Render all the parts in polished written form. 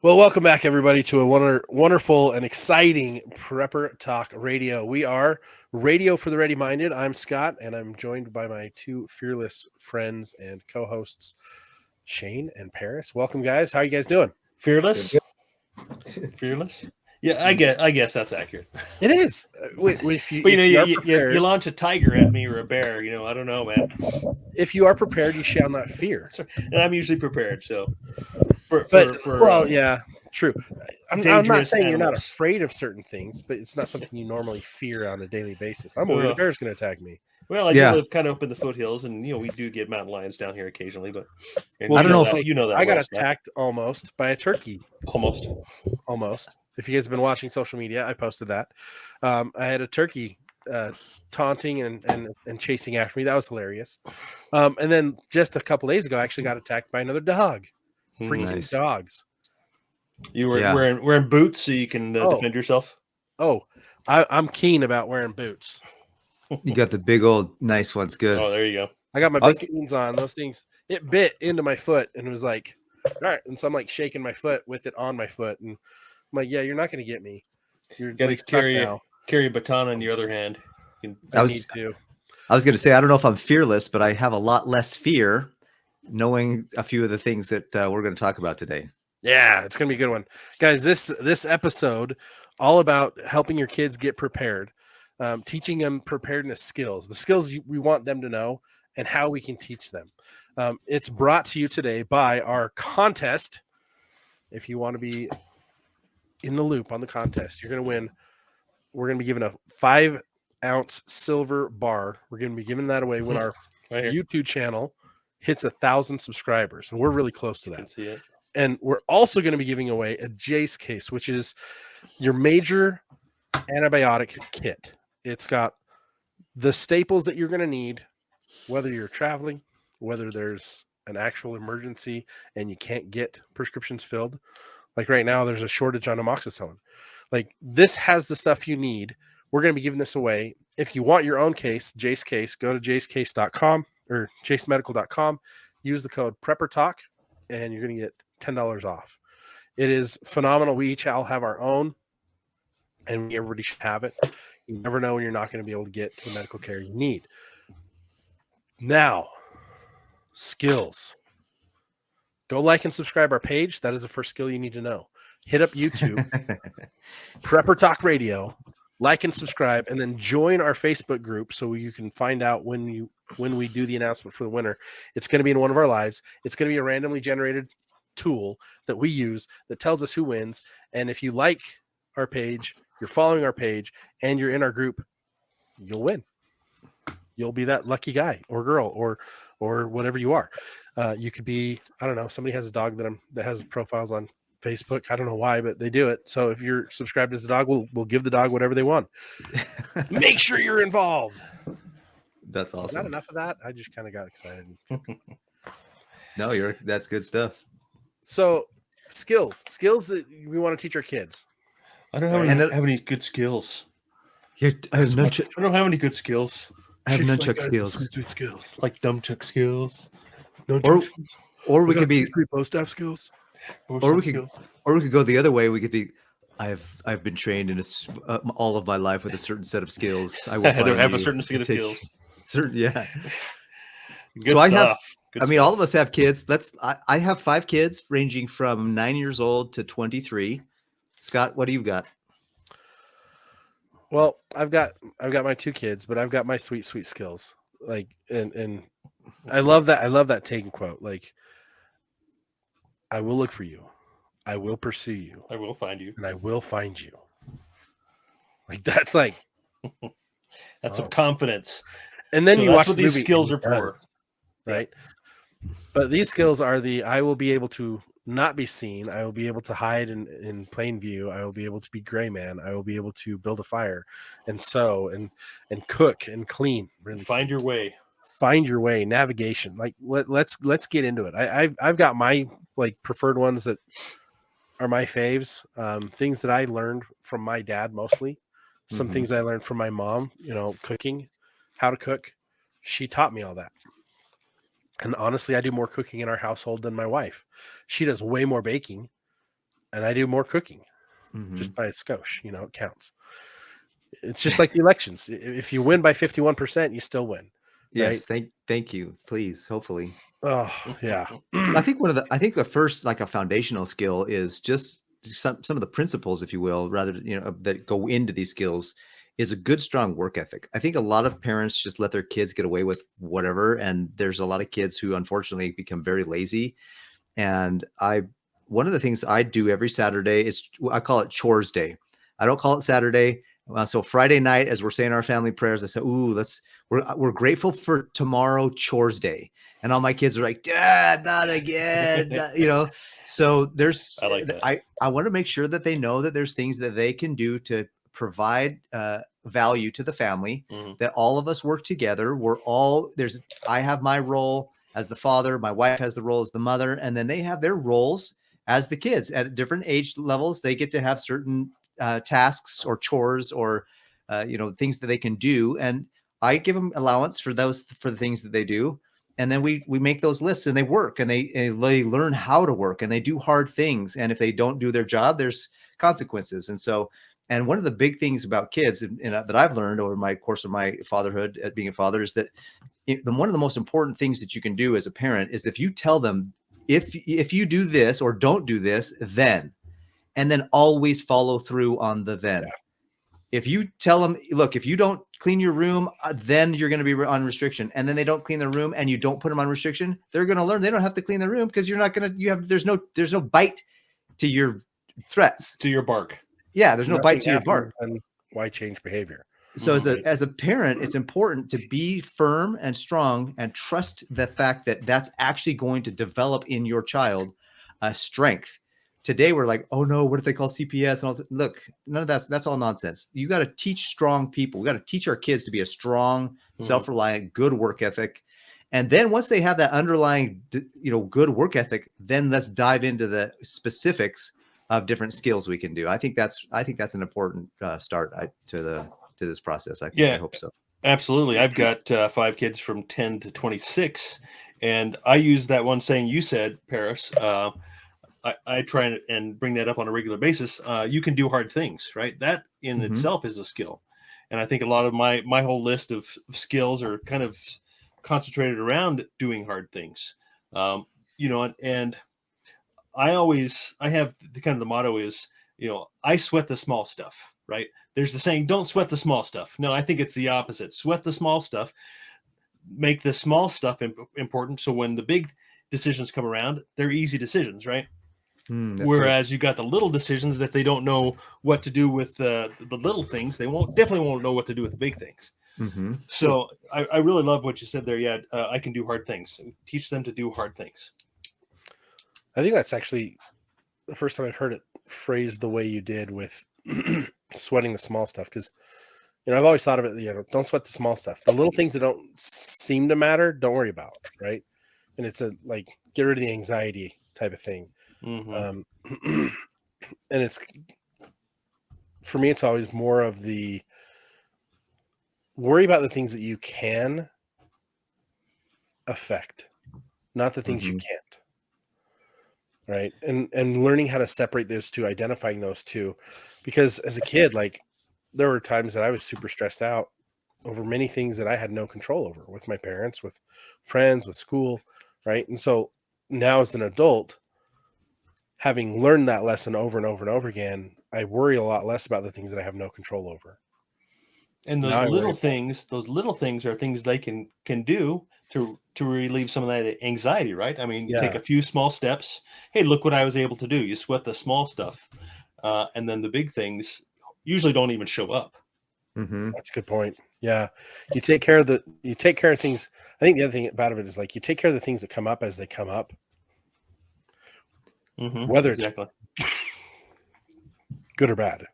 Well, welcome back, everybody, to a wonderful and exciting Prepper Talk Radio. We are Radio for the Ready-Minded. I'm Scott, and I'm joined by my two fearless friends and co-hosts, Shane and Paris. Welcome, guys. How are you guys doing? Fearless? Fearless? Yeah, I guess that's accurate. It is. If you, But you launch a tiger at me or a bear, I don't know, man. if you are prepared, you shall not fear. And I'm usually prepared, so yeah, true. I'm not saying you're not afraid of certain things, but it's not something you normally fear on a daily basis. I'm worried a bear's going to attack me. Well, I do live kind of up in the foothills, and we do get mountain lions down here occasionally. But I don't know that you know that I got attacked almost by a turkey. Almost. If you guys have been watching social media, I posted that. I had a turkey taunting and chasing after me. That was hilarious. And then just a couple days ago, I actually got attacked by another dog. Freaking dogs. You were wearing boots so you can defend yourself? Oh, I'm keen about wearing boots. You got the big old nice ones. Good. Oh, there you go. I got my big jeans on. Those things, it bit into my foot and was like, all right. And so I'm like shaking my foot with it on my foot. And I'm like, yeah, you're not going to get me. You're got to carry a baton in your other hand. I was going to say, I don't know if I'm fearless, but I have a lot less fear knowing a few of the things that we're going to talk about today. Yeah, it's going to be a good one. Guys, this episode, all about helping your kids get prepared, teaching them preparedness skills, the skills we want them to know and how we can teach them. It's brought to you today by our contest. If you want to be in the loop on the contest, you're going to win. We're going to be given a 5-ounce silver bar. We're going to be giving that away when our YouTube channel hits 1,000 subscribers. And we're really close to that. And we're also going to be giving away a Jase case, which is your major antibiotic kit. It's got the staples that you're going to need, whether you're traveling, whether there's an actual emergency and you can't get prescriptions filled. Like right now, there's a shortage on amoxicillin. Like this has the stuff you need. We're going to be giving this away. If you want your own case, Jase case, go to jasecase.com or jasemedical.com. Use the code PrepperTalk, and you're going to get $10 off. It is phenomenal. We each all have our own, and everybody should have it. You never know when you're not going to be able to get to the medical care you need. Now, skills. Go like and subscribe our page. That is the first skill you need to know. Hit up YouTube, Prepper Talk Radio, like and subscribe, and then join our Facebook group so you can find out when we do the announcement for the winner. It's going to be in one of our lives. It's going to be a randomly generated tool that we use that tells us who wins. And if you like our page, you're following our page, and you're in our group, you'll win. You'll be that lucky guy or girl or whatever you are. You could be, I don't know, somebody has a dog that has profiles on Facebook. I don't know why, but they do it. So if you're subscribed as a dog, we'll give the dog whatever they want. Make sure you're involved. That's awesome. Not enough of that. I just kind of got excited. No, that's good stuff. So skills that we want to teach our kids. I don't have any good skills. I don't have any good skills. I have nunchuck skills. Like dumbchuck skills. Or we could be post-staff skills. Or we could go the other way. We could be. I've been trained in all of my life with a certain set of skills. I have a certain set of skills. Yeah. Good stuff. All of us have kids. I have 5 kids ranging from 9 years old to 23. Scott, what do you got? Well, I've got my 2 kids, but I've got my sweet skills. Like, and I love that. I love that taken quote. Like, I will look for you. I will pursue you. I will find you. And I will find you. Like, that's like, that's some confidence. And then you watch what these skills are for. Right. But these skills are I will be able to not be seen. I will be able to hide in plain view. I will be able to be gray man. I will be able to build a fire and sew and cook and clean. Really find your way, navigation. Like let's get into it. I've got my preferred ones that are my faves. Things that I learned from my dad mostly. Some things I learned from my mom. Cooking, how to cook. She taught me all that. And honestly, I do more cooking in our household than my wife. She does way more baking. and I do more cooking Mhm. just by a skosh. You know, it counts. It's just like the elections. If you win by 51%, you still win. Yes, Right? thank you. Please, hopefully. Oh, yeah. I think I think the first, like, a foundational skill is just some of the principles, if you will, rather, that go into these skills, is a good, strong work ethic. I think a lot of parents just let their kids get away with whatever, and there's a lot of kids who unfortunately become very lazy. And one of the things I do every Saturday is, I call it chores day. I don't call it Saturday. So Friday night, as we're saying our family prayers, I say, "Ooh, we're grateful for tomorrow, chores day." And all my kids are like, "Dad, not again," So I like that. I want to make sure that they know that there's things that they can do to provide value to the family. Mhm. That all of us work together. I have my role as the father, my wife has the role as the mother, and then they have their roles as the kids at different age levels. They get to have certain tasks or chores or things that they can do, and I give them allowance for the things that they do, and then we make those lists, and they work, and they learn how to work, and they do hard things, and if they don't do their job, there's consequences. And one of the big things about kids that I've learned over my course of my fatherhood at being a father is that one of the most important things that you can do as a parent is if you tell them, if you do this or don't do this, then, and then always follow through on the then. Yeah. If you tell them, look, if you don't clean your room, then you're going to be on restriction, and then they don't clean their room and you don't put them on restriction, they're going to learn they don't have to clean their room because you're not going to, there's no bite to your threats. To your bark. Yeah. There's no Nothing bite to your happens, bark. then why change behavior? So as a parent, it's important to be firm and strong and trust the fact that that's actually going to develop in your child a strength. Today, we're like, oh no, what if they call CPS? And all that? Look, none of that's all nonsense. You got to teach strong people. We got to teach our kids to be a strong, self-reliant, good work ethic. And then once they have that underlying, good work ethic, then let's dive into the specifics of different skills we can do. I think that's an important start to this process. I hope so. Absolutely. I've got 5 kids from 10 to 26, and I use that one saying you said, Paris. I try and bring that up on a regular basis. You can do hard things, right? That in itself is a skill. And I think a lot of my whole list of skills are kind of concentrated around doing hard things. And I have the motto is, I sweat the small stuff, right? There's the saying, don't sweat the small stuff. No, I think it's the opposite. Sweat the small stuff, make the small stuff important. So when the big decisions come around, they're easy decisions, right? Whereas you got the little decisions that if they don't know what to do with the little things, they definitely won't know what to do with the big things. So I really love what you said there. Yeah, I can do hard things. Teach them to do hard things. I think that's actually the first time I've heard it phrased the way you did with sweating the small stuff. Because, I've always thought of it, don't sweat the small stuff. The little things that don't seem to matter, don't worry about, right? And it's get rid of the anxiety type of thing. And it's, for me, it's always more of the worry about the things that you can affect, not the things you can't. Right. And learning how to separate those two, identifying those two, because as a kid, there were times that I was super stressed out over many things that I had no control over with my parents, with friends, with school. Right. And so now as an adult, having learned that lesson over and over and over again, I worry a lot less about the things that I have no control over. And those little things are things they can do to relieve some of that anxiety, right? I mean, you take a few small steps. Hey, look what I was able to do. You sweat the small stuff, and then the big things usually don't even show up. That's a good point. Yeah, you take care of things. I think the other thing about it is you take care of the things that come up as they come up. Whether it's good or bad.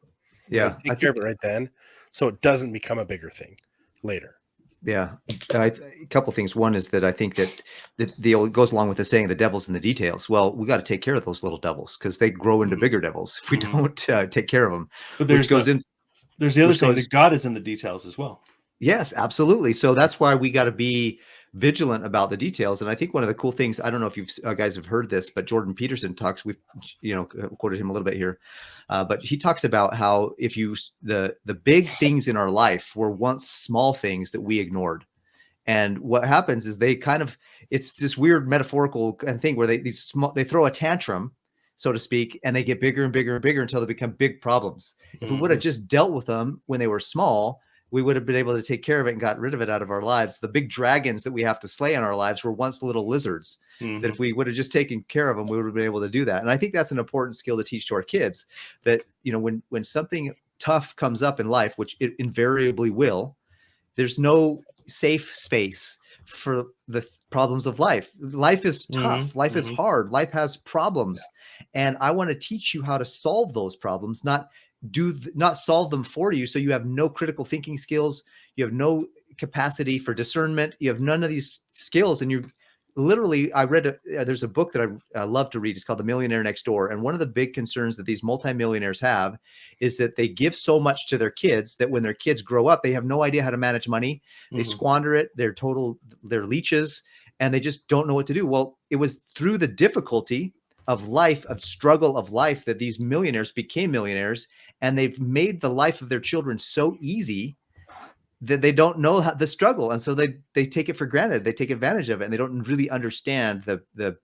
Yeah, take care of it right then, so it doesn't become a bigger thing later. Yeah, a couple things. One is that I think that it goes along with the saying, "The devil's in the details." Well, we got to take care of those little devils because they grow into bigger devils if we don't take care of them. But there's the other thing that God is in the details as well. Yes, absolutely. So that's why we got to be vigilant about the details. And I think one of the cool things, I don't know if you guys have heard this, but Jordan Peterson talks, we've, quoted him a little bit here, but he talks about how the big things in our life were once small things that we ignored. And what happens is it's this weird metaphorical kind of thing where they throw a tantrum, so to speak, and they get bigger and bigger and bigger until they become big problems. If we would have just dealt with them when they were small, we would have been able to take care of it and got rid of it out of our lives. The big dragons that we have to slay in our lives were once little lizards that if we would have just taken care of them, we would have been able to do that. And I think that's an important skill to teach to our kids, that, when something tough comes up in life, which it invariably will, there's no safe space for the problems of life. Life is tough. Life is hard. Life has problems. And I want to teach you how to solve those problems, not solve them for you. So you have no critical thinking skills. You have no capacity for discernment. You have none of these skills. And I read, there's a book that I love to read. It's called The Millionaire Next Door. And one of the big concerns that these multimillionaires have is that they give so much to their kids that when their kids grow up, they have no idea how to manage money. They squander it. They're leeches, and they just don't know what to do. Well, it was through the difficulty of life, of struggle of life, that these millionaires became millionaires, and they've made the life of their children so easy that they don't know the struggle. And so they take it for granted. They take advantage of it, and they don't really understand the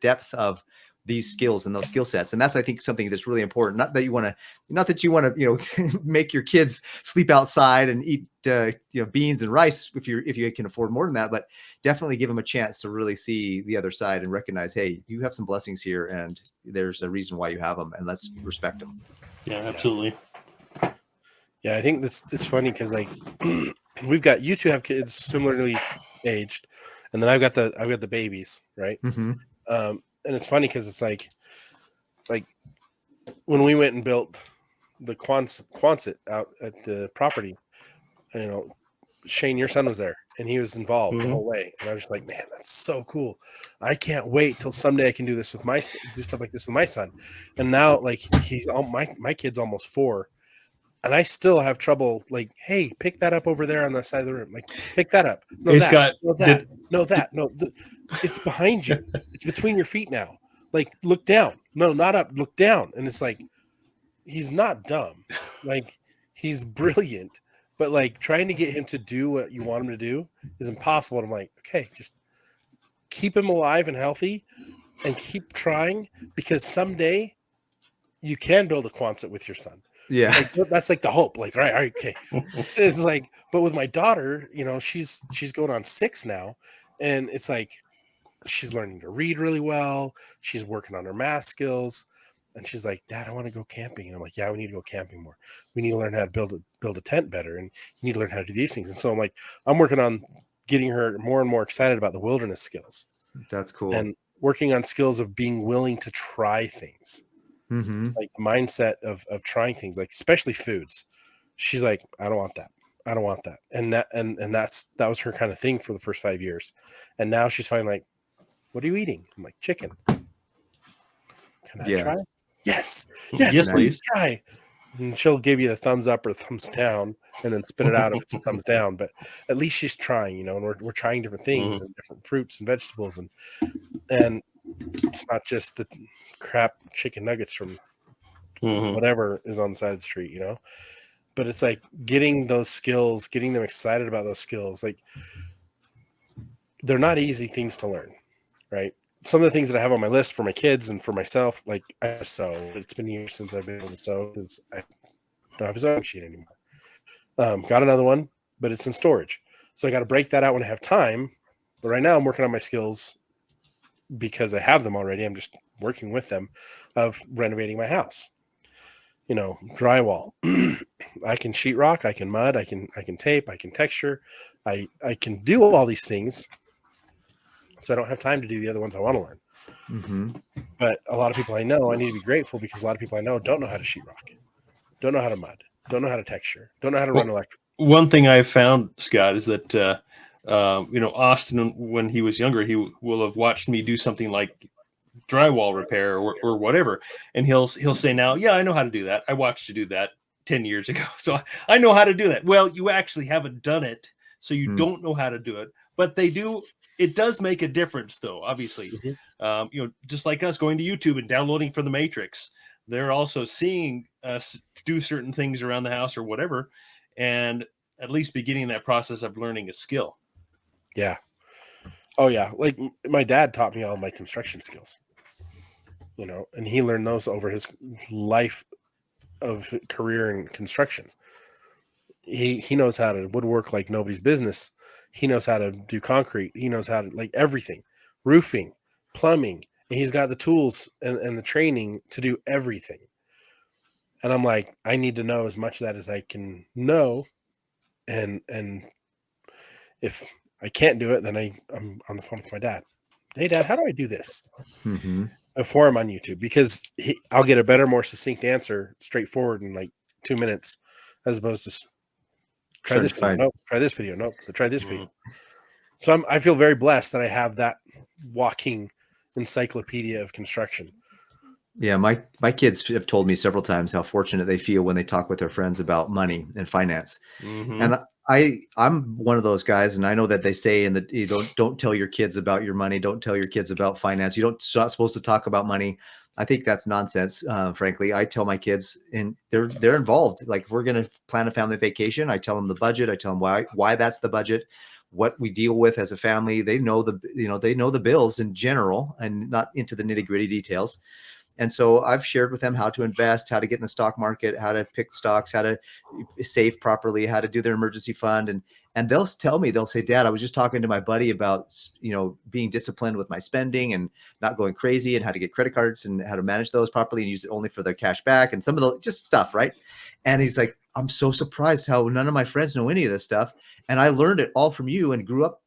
depth of these skills and those skill sets. And that's, I think, something that's really important. Not that you want to make your kids sleep outside and eat, beans and rice if you can afford more than that, but definitely give them a chance to really see the other side and recognize, hey, you have some blessings here, and there's a reason why you have them, and let's respect them. Yeah, absolutely. Yeah, I think it's funny because you two have kids similarly aged, and then I've got the babies, right? And it's funny because it's like when we went and built the Quonset out at the property, Shane, your son was there, and he was involved the whole way, and I was just like, man, that's so cool. I can't wait till someday I can do stuff like this with my son. And now, my kid's almost 4. And I still have trouble, hey, pick that up over there on the side of the room. Pick that up. No, it's behind you. It's between your feet now. Look down. No, not up. Look down. And it's he's not dumb. He's brilliant. But trying to get him to do what you want him to do is impossible. And I'm okay, just keep him alive and healthy and keep trying, because someday you can build a Quonset with your son. Yeah, that's the hope. All right, okay. It's but with my daughter, she's going on 6 now, and it's she's learning to read really well. She's working on her math skills, and she's like, Dad, I want to go camping. And I'm like, yeah, we need to go camping more. We need to learn how to build a tent better, and you need to learn how to do these things. And so I'm working on getting her more and more excited about the wilderness skills. That's cool. And working on skills of being willing to try things. The mindset of trying things, especially foods. She's like, I don't want that. I don't want that. And that was her kind of thing for the first 5 years. And now she's finally what are you eating? I'm like, chicken. Can I try? Yes, please try. And she'll give you the thumbs up or thumbs down, and then spit it out if it's a thumbs down. But at least she's trying, and we're trying different things and different fruits and vegetables, and it's not just the crap chicken nuggets from whatever is on the side of the street, but it's getting those skills, getting them excited about those skills. They're not easy things to learn, right? Some of the things that I have on my list for my kids and for myself, I sew. It's been years since I've been able to sew because I don't have a sewing machine anymore. Got another one, but it's in storage. So I got to break that out when I have time. But right now I'm working on my skills because I have them already. I'm just working with them of renovating my house. Drywall. I can sheetrock, I can mud, I can tape, I can texture. I can do all these things. So I don't have time to do the other ones I want to learn. But a lot of people I know, I need to be grateful, because a lot of people I know don't know how to sheetrock, don't know how to mud, don't know how to texture, don't know how to run electric. One thing I've found, Scott, is that Austin, when he was younger, he will have watched me do something like drywall repair or whatever, and he'll say, now, yeah, I know how to do that. I watched you do that 10 years ago, so I know how to do that. Well, you actually haven't done it, so you don't know how to do it. but it does make a difference though, obviously. Just like us going to YouTube and downloading for the Matrix, they're also seeing us do certain things around the house or whatever, and at least beginning that process of learning a skill. Yeah. Oh yeah. Like my dad taught me all my construction skills, and he learned those over his life of career in construction. He knows how to woodwork like nobody's business. He knows how to do concrete. He knows how to like everything, roofing, plumbing. And he's got the tools and the training to do everything. And I'm like, I need to know as much of that as I can know. And if I can't do it, then I'm on the phone with my dad. Hey, Dad, how do I do this? Before I'm on YouTube, because I'll get a better, more succinct answer, straightforward in like 2 minutes, as opposed to try this video. Nope. Try this video. Nope. Try this video. So I feel very blessed that I have that walking encyclopedia of construction. Yeah, my kids have told me several times how fortunate they feel when they talk with their friends about money and finance. And I'm one of those guys, and I know that they say you don't tell your kids about your money, don't tell your kids about finance. You're not supposed to talk about money. I think that's nonsense. Frankly, I tell my kids, and they're involved. Like if we're going to plan a family vacation, I tell them the budget. I tell them why that's the budget, what we deal with as a family. They know the bills in general and not into the nitty gritty details. And so I've shared with them how to invest, how to get in the stock market, how to pick stocks, how to save properly, how to do their emergency fund. And they'll tell me, they'll say, Dad, I was just talking to my buddy about, being disciplined with my spending and not going crazy, and how to get credit cards and how to manage those properly and use it only for the cash back and some of the just stuff. Right. And he's like, I'm so surprised how none of my friends know any of this stuff. And I learned it all from you and grew up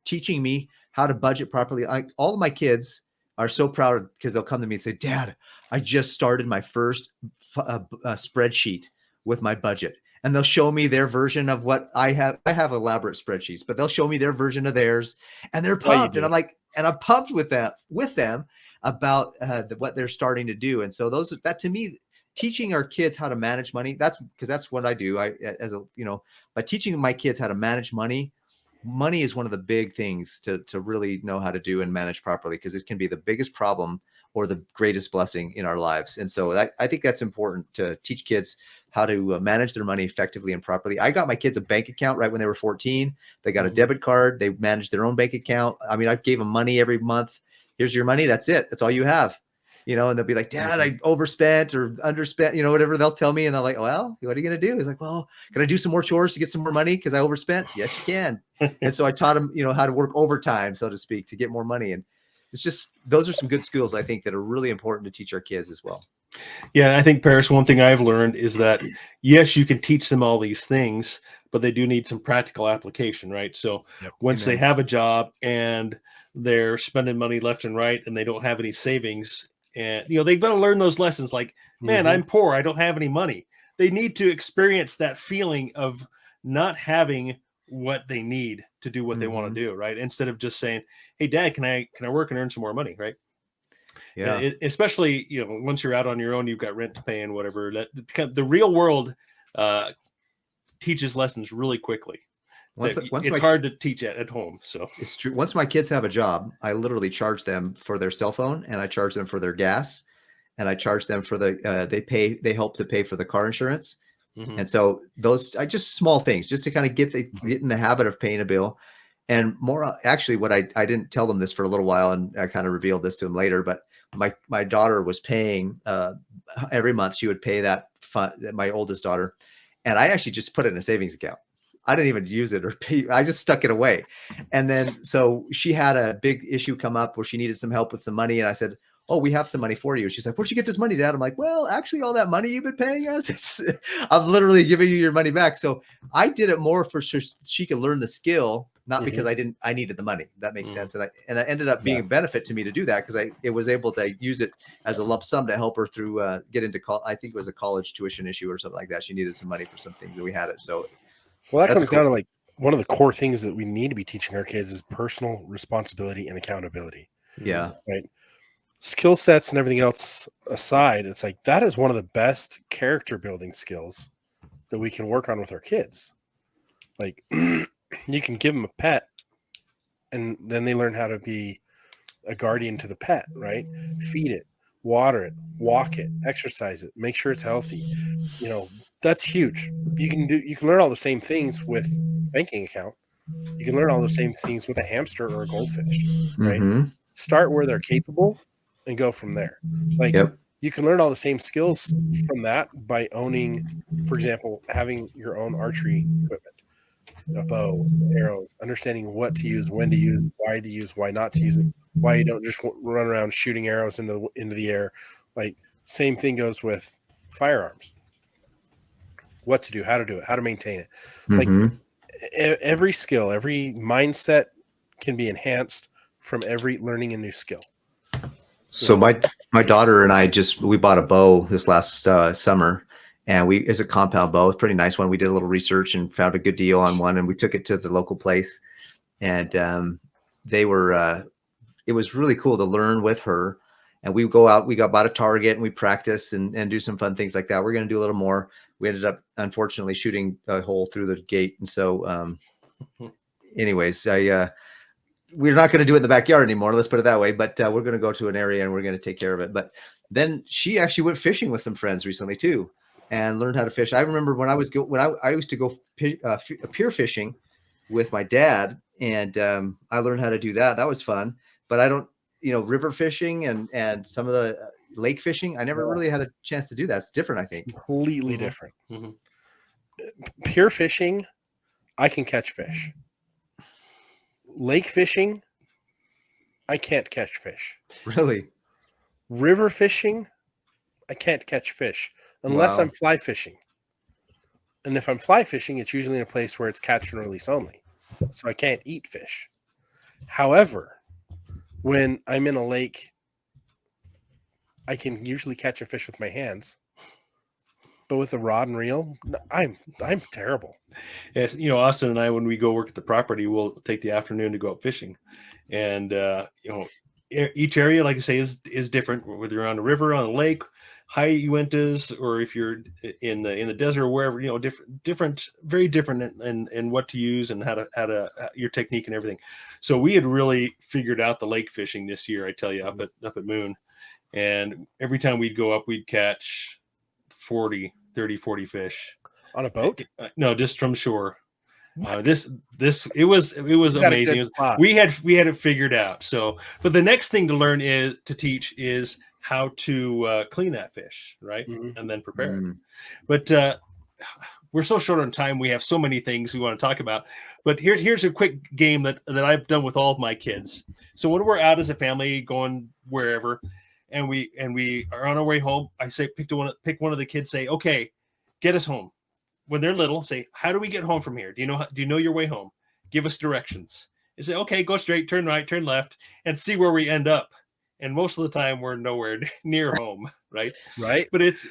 teaching me how to budget properly. All of my kids are so proud because they'll come to me and say, Dad, I just started my first spreadsheet with my budget. And they'll show me their version of what I have. I have elaborate spreadsheets, but they'll show me their version of theirs, and they're pumped. And I'm like, and I'm pumped with them about what they're starting to do. And so that to me, teaching our kids how to manage money, that's what I do. By teaching my kids how to manage money is one of the big things to really know how to do and manage properly, because it can be the biggest problem or the greatest blessing in our lives. And so I think that's important, to teach kids how to manage their money effectively and properly. I got my kids a bank account right when they were 14. They got a debit card. They managed their own bank account. I mean, I gave them money every month. Here's your money. That's it. That's all you have. And they'll be like, Dad, I overspent or underspent, whatever they'll tell me. And I'm like, well, what are you going to do? He's like, well, can I do some more chores to get some more money because I overspent? Yes, you can. And so I taught him, how to work overtime, so to speak, to get more money. And it's just, those are some good skills, I think, that are really important to teach our kids as well. Yeah, I think, Paris, one thing I've learned is that, yes, you can teach them all these things, but they do need some practical application, right? So once they have a job and they're spending money left and right and they don't have any savings, and they've got to learn those lessons like, man, I'm poor, I don't have any money. They need to experience that feeling of not having what they need to do what they want to do, right? Instead of just saying, hey, Dad, can I work and earn some more money, right? Yeah. Especially, once you're out on your own, you've got rent to pay and whatever. The real world teaches lessons really quickly. It's hard to teach at home. So it's true. Once my kids have a job, I literally charge them for their cell phone, and I charge them for their gas, and I charge them for they help to pay for the car insurance. And so those are just small things, just to kind of get in the habit of paying a bill. And more, actually, what I didn't tell them this for a little while, and I kind of revealed this to them later, but my daughter was paying every month. She would pay that fund, my oldest daughter, and I actually just put it in a savings account. I didn't even use it or pay. I just stuck it away. And then, so she had a big issue come up where she needed some help with some money. And I said, oh, we have some money for you. She's like, where'd you get this money, Dad? I'm like, well, actually, all that money you've been paying us, I'm literally giving you your money back. So I did it more for so she could learn the skill, not because I needed the money. That makes sense. And that ended up being a benefit to me to do that, because it was able to use it as a lump sum to help her through get into I think it was a college tuition issue or something like that. She needed some money for some things, and we had it. So well, that comes down to like one of the core things that we need to be teaching our kids is personal responsibility and accountability. Yeah. Right. Skill sets and everything else aside, it's like that is one of the best character building skills that we can work on with our kids. Like you can give them a pet and then they learn how to be a guardian to the pet, right? Feed it, water it, walk it, exercise it, make sure it's healthy. You know, that's huge. You can learn all the same things with banking account. You can learn all the same things with a hamster or a goldfish, right? Mm-hmm. Start where they're capable and go from there. Like Yep. you can learn all the same skills from that by owning, for example, having your own archery equipment, a bow, arrows, understanding what to use, when to use, why not to use it, why you don't just run around shooting arrows into the air. Like same thing goes with firearms. What to do, how to do it, how to maintain it. Like Mm-hmm. every skill, every mindset can be enhanced from every learning a new skill. So my daughter and I we bought a bow this last summer, and it's a compound bow. It's a pretty nice one. We did a little research and found a good deal on one, and we took it to the local place, and it was really cool to learn with her. And we go out, bought a target, and we practice and do some fun things like that. We're going to do a little more. We ended up, unfortunately, shooting a hole through the gate. And so, anyways, we're not going to do it in the backyard anymore. Let's put it that way. But we're going to go to an area and we're going to take care of it. But then she actually went fishing with some friends recently too, and learned how to fish. I remember when I used to go pier fishing with my dad, and I learned how to do that. That was fun. But I don't, river fishing and some of the lake fishing, I never really had a chance to do that. It's different, I think. Completely different. Pier fishing, I can catch fish. Lake fishing, I can't catch fish. Really? River fishing, I can't catch fish unless I'm fly fishing. And if I'm fly fishing, it's usually in a place where it's catch and release only. So I can't eat fish. However, when I'm in a lake, I can usually catch a fish with my hands. But with a rod and reel, I'm terrible. Yes, Austin and I, when we go work at the property, we'll take the afternoon to go out fishing, and each area, like I say, is different. Whether you're on a river, on a lake, high Uintas, or if you're in the desert or wherever, different, very different in what to use and how to your technique and everything. So we had really figured out the lake fishing this year. I tell you, up at Moon, and every time we'd go up, we'd catch 30, 40 fish. On a boat? No, just from shore. It was amazing. We had it figured out. So, but the next thing to learn is how to clean that fish, right? Mm-hmm. And then prepare it. But we're so short on time. We have so many things we want to talk about. But here's a quick game that I've done with all of my kids. So when we're out as a family going wherever, and we are on our way home, I say pick one of the kids. Say, okay, get us home. When they're little, say, how do we get home from here? Do you know your way home? Give us directions. You say, okay, go straight, turn right, turn left, and see where we end up. And most of the time, we're nowhere near home, right? Right. But it's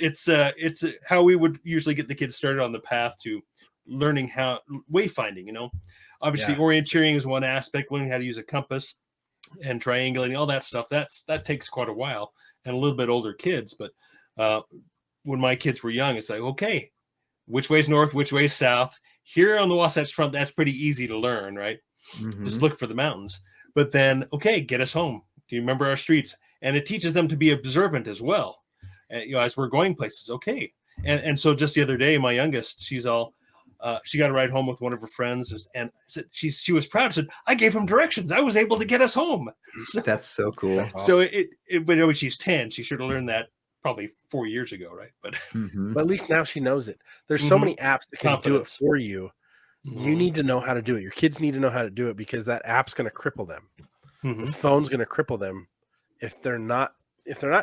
how we would usually get the kids started on the path to learning how wayfinding. Obviously, orienteering is one aspect. Learning how to use a compass and triangulating, all that stuff. That takes quite a while, and a little bit older kids. But when my kids were young, it's like, okay, which way's north, which way's south? Here on the Wasatch Front, that's pretty easy to learn, right? Mm-hmm. Just look for the mountains. But then, okay, get us home. Do you remember our streets? And it teaches them to be observant as well, as we're going places. Okay, and so just the other day, my youngest, she's all, she got a ride home with one of her friends, and she was proud. She said, "I gave him directions. I was able to get us home." That's so cool. That's awesome. So but when she's 10, she should have learned that probably 4 years ago, right? But but at least now she knows it. There's so many apps that can do it for you. You need to know how to do it. Your kids need to know how to do it, because that app's going to cripple them. The phone's going to cripple them if they're not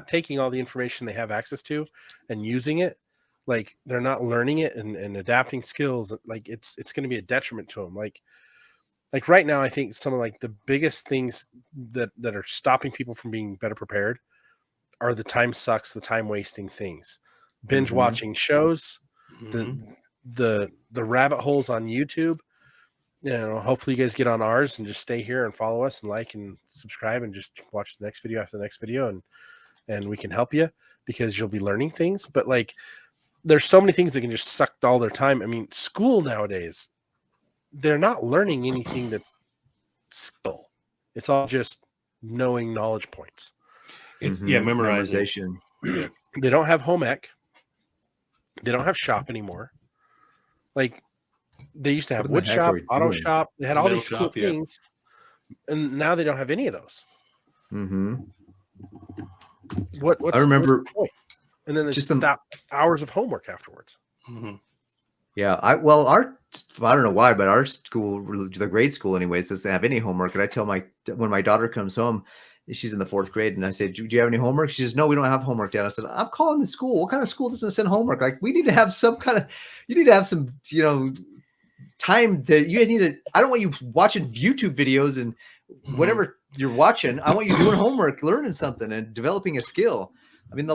taking all the information they have access to and using it. Like, they're not learning it and adapting skills. Like, it's going to be a detriment to them. Like right now, I think some of the biggest things that are stopping people from being better prepared are the time sucks, the time wasting things, binge watching shows, the rabbit holes on YouTube. Hopefully you guys get on ours and just stay here and follow us and like and subscribe and just watch the next video after the next video, and we can help you, because you'll be learning things. But there's so many things that can just suck all their time. I mean, school nowadays, they're not learning anything that's skill. It's all just knowing knowledge points. It's memorizing. Memorization. Yeah. They don't have home ec. They don't have shop anymore. Like they used to have What the wood heck shop, are we auto doing? shop. They had all Metal these cool shop, yeah. things, and now they don't have any of those. Mm-hmm. What's I remember what's the point? And then there's just just the hours of homework afterwards. Mm-hmm. Yeah, I don't know why, but our school, the grade school anyways, doesn't have any homework. And I tell when my daughter comes home, she's in the 4th grade, and I say, do you have any homework? She says, no, we don't have homework, Dad. I said, I'm calling the school. What kind of school doesn't send homework? Like, we need to have some you need to have some, time that you need to, I don't want you watching YouTube videos and whatever you're watching. I want you doing homework, learning something and developing a skill. I mean,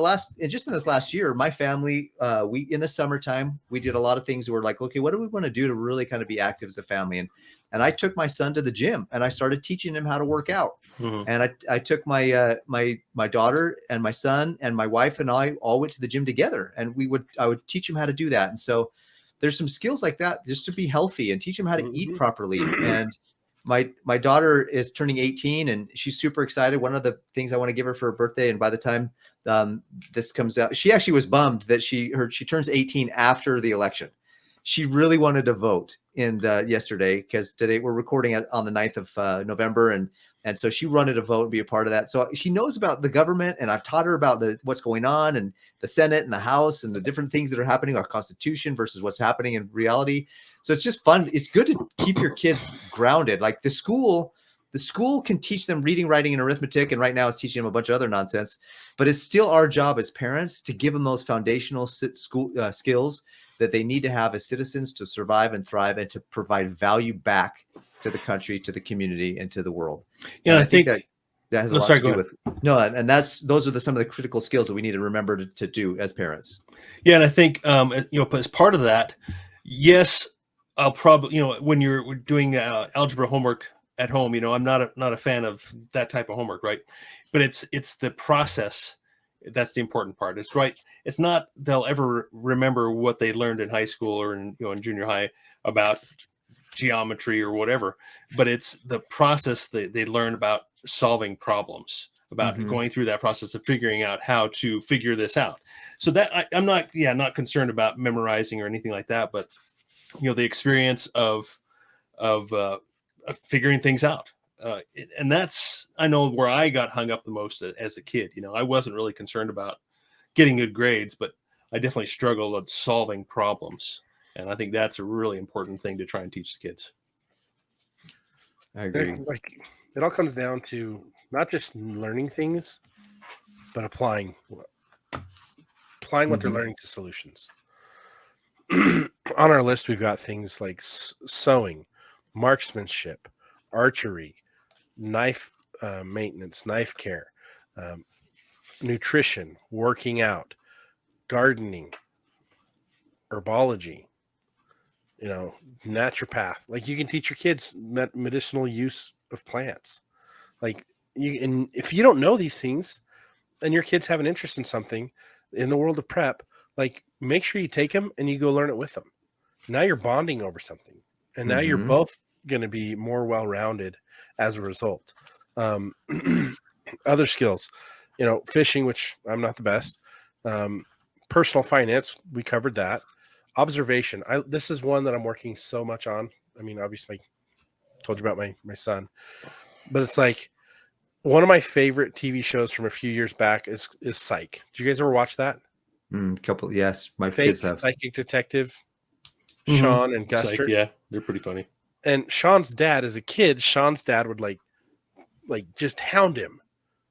just in this last year, my family, we in the summertime, we did a lot of things. We're like, okay, what do we want to do to really kind of be active as a family? And I took my son to the gym and I started teaching him how to work out. Mm-hmm. And I took my my daughter and my son and my wife and I all went to the gym together, and I would teach him how to do that. And so there's some skills like that just to be healthy and teach him how to eat properly. And my daughter is turning 18 and she's super excited. One of the things I want to give her for her birthday, and by the time this comes out, she actually was bummed that she turns 18 after the election. She really wanted to vote yesterday, because today we're recording on the 9th of November, and so she wanted to vote and be a part of that. So she knows about the government, and I've taught her about what's going on and the Senate and the House and the different things that are happening, our Constitution versus what's happening in reality. So it's just fun. It's good to keep your kids grounded. Like the school can teach them reading, writing, and arithmetic, and right now it's teaching them a bunch of other nonsense. But it's still our job as parents to give them those foundational skills that they need to have as citizens to survive and thrive and to provide value back to the country, to the community, and to the world. Yeah, and I think that has a lot to do with those are some of the critical skills that we need to remember to do as parents. Yeah, and I think as part of that, yes, I'll probably when you're doing algebra homework at home, I'm not a fan of that type of homework, right? But it's the process that's the important part. It's right. It's not they'll ever remember what they learned in high school or in junior high about geometry or whatever, but it's the process that they learn about solving problems, about going through that process of figuring out how to figure this out. So that I'm not concerned about memorizing or anything like that, but the experience of figuring things out. And that's, I know where I got hung up the most as a kid. I wasn't really concerned about getting good grades, but I definitely struggled with solving problems. And I think that's a really important thing to try and teach the kids. I agree. It all comes down to not just learning things, but applying what they're learning to solutions. On our list, we've got things like sewing, marksmanship, archery, knife maintenance, knife care, nutrition, working out, gardening, herbology, naturopath. Like you can teach your kids medicinal use of plants. Like and if you don't know these things and your kids have an interest in something in the world of prep, like make sure you take them and you go learn it with them. Now you're bonding over something, and now you're both going to be more well-rounded as a result. Other skills, fishing, which I'm not the best. Personal finance, we covered that. Observation. This is one that I'm working so much on. I mean, obviously, I told you about my son, but it's like one of my favorite TV shows from a few years back is Psych. Did you guys ever watch that? Couple, yes, my Fake kids have. psychic detective, Sean and Guster. Yeah, they're pretty funny. And Sean's dad, as a kid, Sean's dad would like just hound him.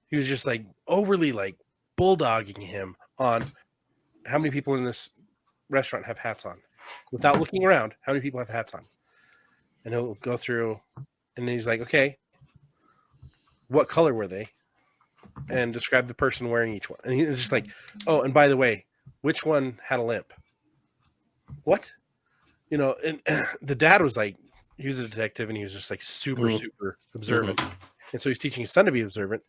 He was just like overly like bulldogging him on how many people in this restaurant have hats on. Without looking around, how many people have hats on? And he'll go through, and then he's like, okay, what color were they? And describe the person wearing each one. And he's just like, oh, and by the way, which one had a limp? What? And the dad was like, he was a detective, and he was just like super observant. And so he's teaching his son to be observant,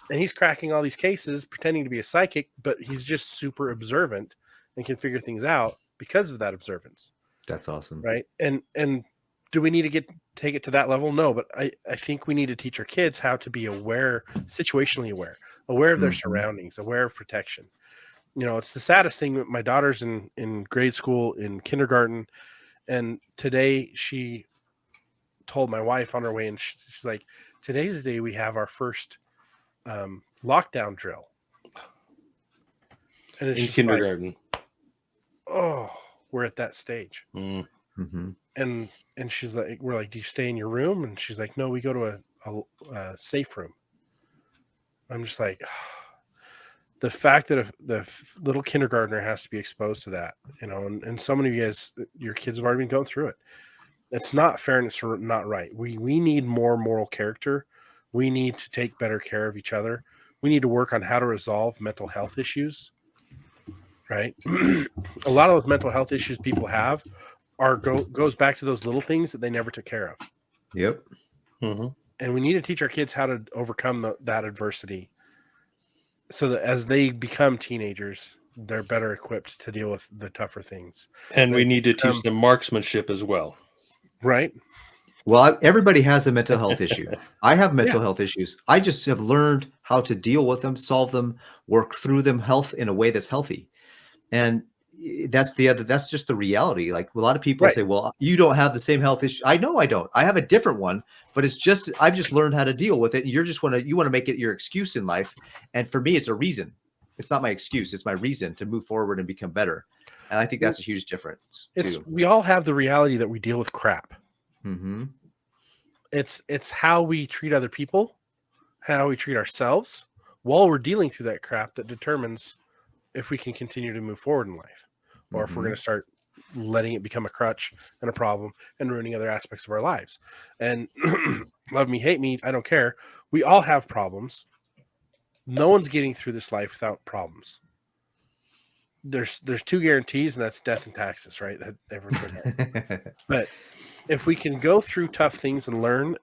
and he's cracking all these cases, pretending to be a psychic, but he's just super observant and can figure things out because of that observance. That's awesome. Right. And do we need to get take it to that level? No, but I think we need to teach our kids how to be aware, situationally aware of their surroundings, aware of protection. You know, it's the saddest thing. My daughter's in grade school, in kindergarten, and today she told my wife on her way, and she's like, "Today's the day we have our first lockdown drill." And it's In just kindergarten. like, oh, we're at that stage. Mm-hmm. And she's like, we're like, do you stay in your room? And she's like, no, we go to a safe room. I'm just like, the fact that the little kindergartner has to be exposed to that, you know, and so many of you guys, your kids have already been going through it. It's not fair and it's not right. We need more moral character. We need to take better care of each other. We need to work on how to resolve mental health issues, right? A lot of those mental health issues people have goes back to those little things that they never took care of. Yep. Mm-hmm. And we need to teach our kids how to overcome that adversity so that as they become teenagers, they're better equipped to deal with the tougher things. And we need to teach them marksmanship as well. Right. Well, everybody has a mental health issue. I have mental health issues. I just have learned how to deal with them, solve them, work through them, health in a way that's healthy. And that's just the reality. Like a lot of people say, well, you don't have the same health issue. I know I don't. I have a different one, but I've just learned how to deal with it. You want to make it your excuse in life. And for me, it's a reason. It's not my excuse. It's my reason to move forward and become better. And I think that's a huge difference too. We all have the reality that we deal with crap. Mm-hmm. It's how we treat other people, how we treat ourselves while we're dealing through that crap that determines if we can continue to move forward in life, or if we're going to start letting it become a crutch and a problem and ruining other aspects of our lives. And love me, hate me, I don't care. We all have problems. No one's getting through this life without problems. There's two guarantees, and that's death and taxes, right? That everyone has. But if we can go through tough things and learn,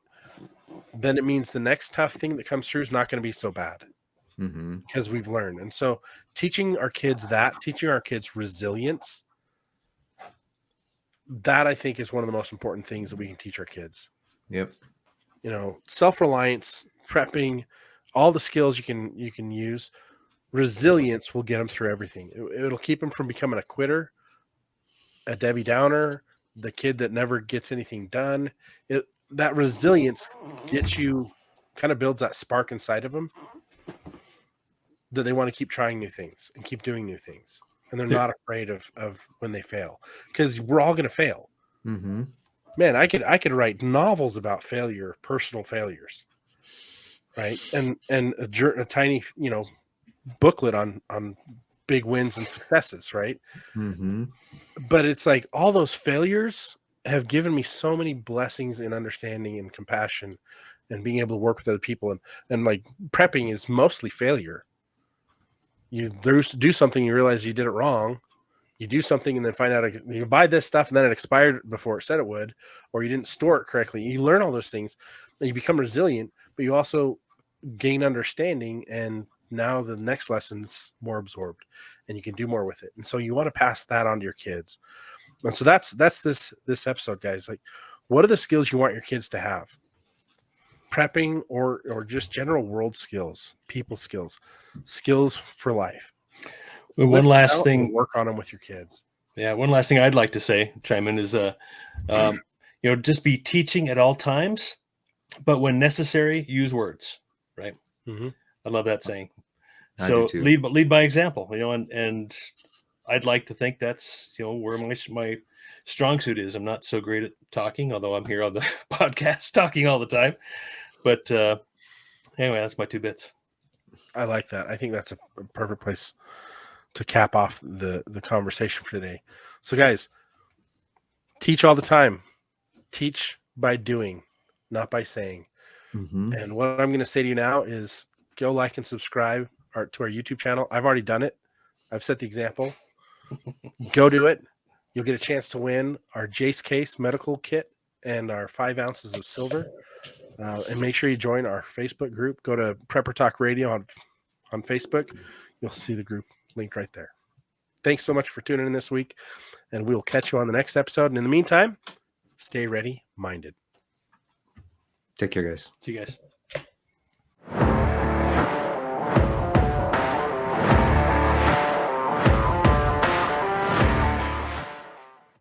then it means the next tough thing that comes through is not going to be so bad. Because we've learned. And so teaching our kids resilience, that I think is one of the most important things that we can teach our kids. Yep. You know, self-reliance, prepping, all the skills you can use. Resilience will get them through everything. It'll keep them from becoming a quitter, a Debbie Downer, the kid that never gets anything done. That resilience gets you, kind of builds that spark inside of them, that they want to keep trying new things and keep doing new things. And they're not afraid of when they fail, because we're all going to fail. Mm-hmm. Man, I could write novels about failure, personal failures, right? And a tiny, booklet on big wins and successes, right? Mm-hmm. But it's like all those failures have given me so many blessings in understanding and compassion and being able to work with other people. And like prepping is mostly failure. You do something, you realize you did it wrong. You do something and then find out you buy this stuff and then it expired before it said it would, or you didn't store it correctly. You learn all those things and you become resilient, but you also gain understanding. And now the next lesson's more absorbed and you can do more with it. And so you want to pass that on to your kids. And so that's this episode, guys. Like, what are the skills you want your kids to have? Prepping or just general world skills, people skills for life. One last thing, work on them with your kids. Yeah, one last thing I'd like to say, chime in, is just be teaching at all times, but when necessary, use words. Right. Mm-hmm. I love that saying. I So do too. lead by example. And I'd like to think that's where my strong suit is. I'm not so great at talking, although I'm here on the podcast talking all the time. But anyway, that's my 2 bits. I like that. I think that's a perfect place to cap off the conversation for today. So guys, teach all the time. Teach by doing, not by saying. Mm-hmm. And what I'm going to say to you now is go like and subscribe to our YouTube channel. I've already done it. I've set the example. Go do it. You'll get a chance to win our Jase Medical kit and our 5 ounces of silver. And make sure you join our Facebook group. Go to Prepper Talk Radio on Facebook. You'll see the group linked right there. Thanks so much for tuning in this week, and we will catch you on the next episode. And in the meantime, stay ready, minded. Take care, guys. See you guys.